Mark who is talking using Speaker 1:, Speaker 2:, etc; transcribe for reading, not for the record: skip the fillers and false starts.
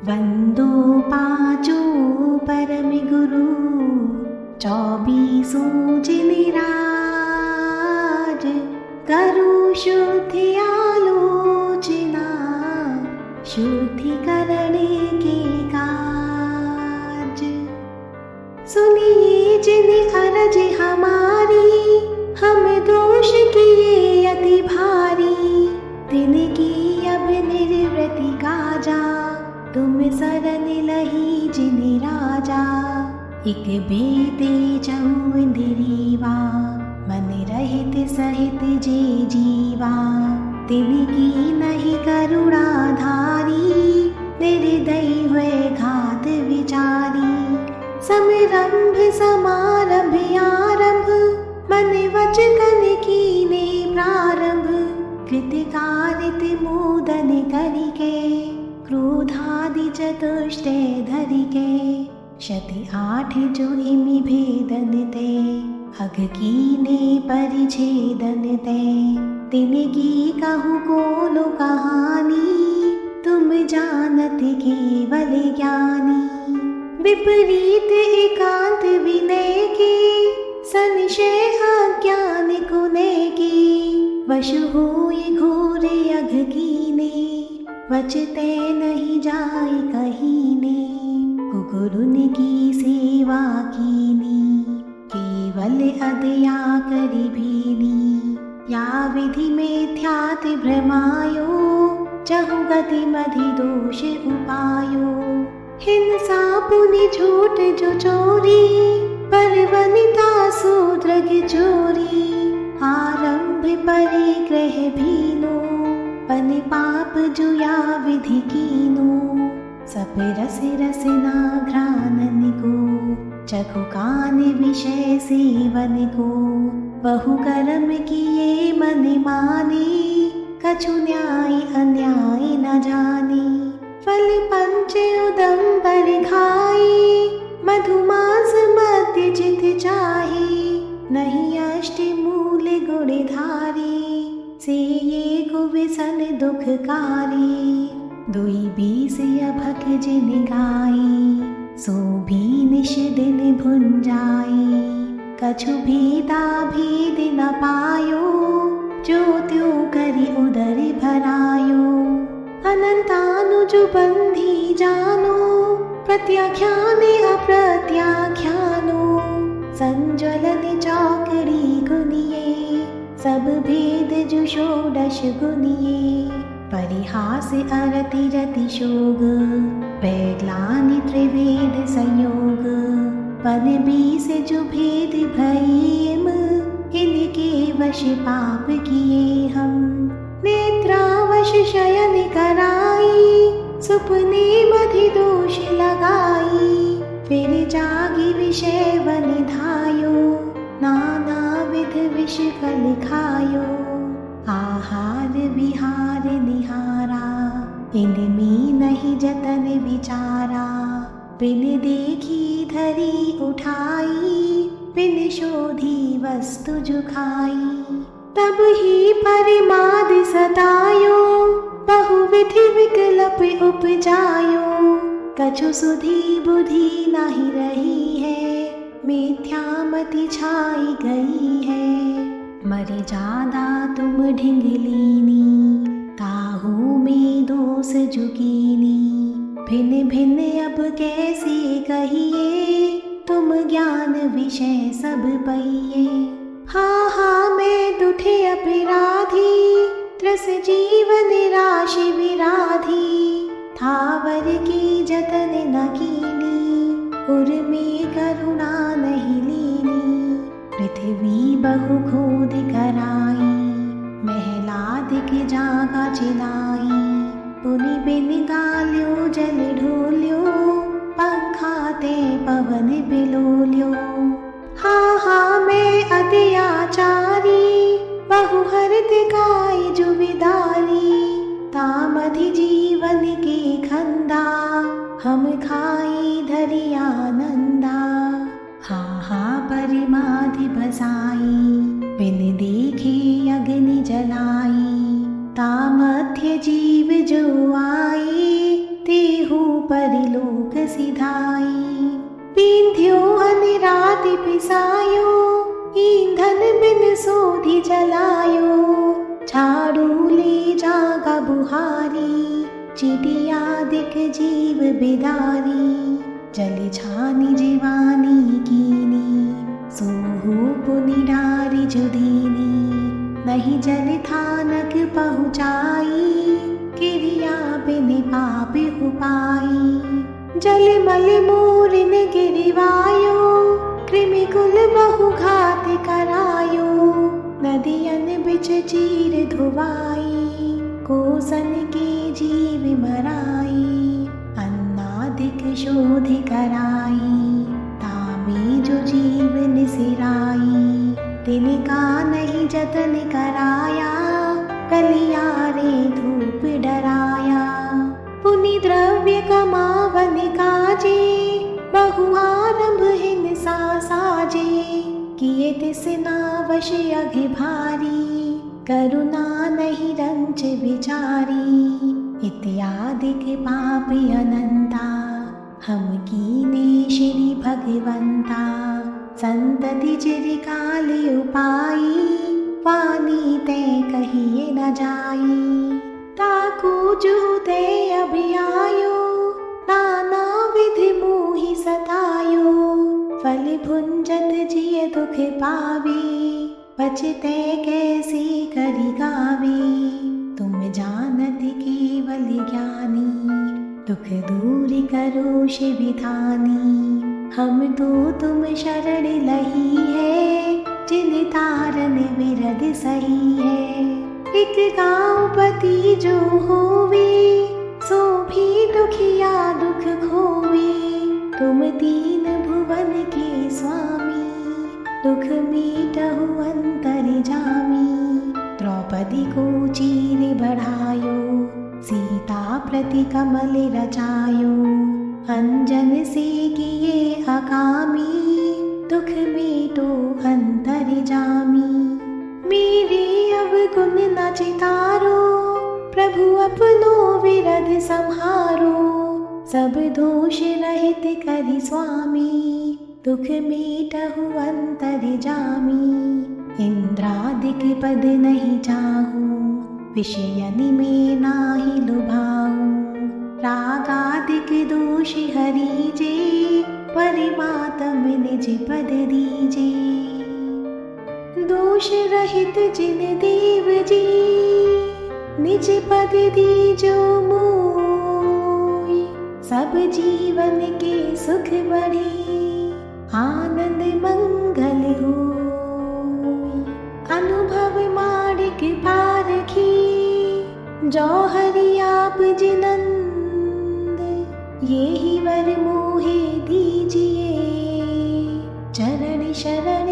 Speaker 1: वंदो पाचो परम गुरु 24 जिनिराज करु शुद्धि आलोचना शुद्धि करने के काज। सुनिए जिन अरज हमारी हम दोष किए अति भारी तिनकी अब निर्वृति काजा तुम सरन लही जिन राजा। इक बेते चहु इंद्रिवा मन रहित सहित जे जीवा तिनकी नहीं करुणा धारी निर्दयी हुए घात विचारी। समरंभ समारंभ आरंभ मन वच कन कीने प्रारंभ कृतिकारित मोदन करिके क्रोधादि चतुष्टय धरिके। शति 8 जो इमि भेदन ते अघ कीने परिछेदन ते तिनकी कहु कोलो कहानी तुम जानत केवल ज्ञानी। विपरीत एकांत विनय की संशय अज्ञान कुने की वश हुए घोर अघ कीने वचते नहीं जाय कहीने। गुरुन की सेवा कीनी केवल अदया करि भीनी। या विधि में ध्यात भ्रमायो चहु गति मधि दोष उपायो। हिंसा पुनि झूठ जो चोरी पर वनिता सूद्रग चोरी। आरंभ परिग्रह भीनो पन पाप जुया विधि कीनो। सब रस रसना घ्राणन को चखु कान विषय सेवन को। बहु कर्म किए मन माने कछु न्याय अन्याय न जाने। फल पंच उदंबर खाए मधुमास मध्य चित चाहे। नहीं अष्ट मूल गुण धारे से ये को विसन दुखकारी। 2-20 अभक जिन गाई सो भी निश दिन भुंजाई। कछु भेदा भेद न पायो जो त्यो करि उदर भरायो। अनंतानुज बंधी जानो प्रत्याख्यान अप्रत्याख्यानो। संज्वलन चौकड़ी गुनिये सब भेद जो षोडश गुनिये। परिहास अरति रति शोग पैग्लानि त्रिवेद संयोग। पन 20 जो भेद भयेम इनके वश पाप किए हम। नेत्रावश शयन कराई सुपने मधि दोष लगाई। फिर जागी विषय वन धायो नाना विध विष फल खायो। आहार विहार निहारा इनमें नहीं जतन विचारा। बिन देखी धरी उठाई बिन शोधी वस्तु जुखाई। तब ही परिमाद सतायो बहुविधि विकल्प उपजायो। कछु सुधी बुद्धि नहीं रही है मिथ्या मति छाई गई है। मरि जादा तुम ढिंगलीनी ताहू में दोष जुकीनी। भिन्न भिन्न अब कैसे कहिए तुम ज्ञान विषय सब पइए। हाँ हाँ मैं दुठे अपराधी त्रस जीवन राशि विराधी। थावर की जतन न कीनी उर में करुणा नहीं लीनी। पृथ्वी बहु खोद कराई महलादिक जागा चिनाई। पुनि बिन गाल्यो जल ढोल्यो पंखाते पवन बिलोल्यो। हाँ हाँ मैं अत्याचारी बहु हरत गाय जुविदारी। तामधि जीवन के खंदा हम खाई धरि आनंदा। हाँ हाँ परिमाधि बसाई बिन देखे अग्नि जलाई। तामध्य जीव जो आई तेहु परलोक सिधाई। पींध्यो अनिराति पिसायो, ईंधन बिन सोधी जलायो। झाड़ू ले जागा बुहारी, चिड़िया दिख जीव बिदारी। जल छानी जीवानी कीनी, सोहू पुनि डारी जुदीनी। नहीं जल थानक पहुँचाई, क्रिया बिन पाप उपाई। जल मल मूरिन गिरिवायो, कृमि कुल बहु घात करायो। नदियन बिच चीर धुवाई, कोसन के जीव मराई। अन्नादिक शोध कराई, तामे जो जीव निसिराई। तिनका नहीं जतन कराया, कलियारे धूप डराया। पुनि द्रव्य कमावन काजे, बहु आरंभ हिंसा साजे। किए तिसना वश अघि भारी, करुणा नहीं रंच विचारी। इत्यादिक पाप अनंता, हम कीने श्री भगवंता। संतति चिरकाल उपाई, वाणी ते कहिए न जाई। ताकू जूते अभियायो, नाना विधि मोहि सतायो। फल भुंजत जिय दुख पावे, पछते कैसी करि गावे। तुम जानत केवल ज्ञानी, दुख दूर करो शिव विधानी। हम तो तुम शरण लही है, जिन तारन विरद सही है। एक गाँव पति जो होवे, सो भी दुखिया दुख खोवे। तुम तीन भुवन के स्वामी, दुख मीटहु अंतर जामी। द्रौपदी को चीर बढ़ायो, सीता प्रति कमल रचायो। अंजन से किए अकामी, दुख मीटो अंतर जामी। मेरे अवगुण न चितारो, प्रभु अपनो विरद संहारो। सब दोष रहित करि स्वामी, दुख मीटहु अंतर जामी। इंद्रादिक पद नहीं चाहूं, विषयनि में नाही लुभाऊं। रागादिक दोष हरीजे, परमात्म निज पद दीजे। दोष रहित जिन देव जी, निज पद दीजो मोय। सब जीवन के सुख बढ़े, आनंद मंगल होय। अनुभव मार्ग पारखी, जो हरि आप जिनंद। यही वर मोहे दीजिए, चरण शरण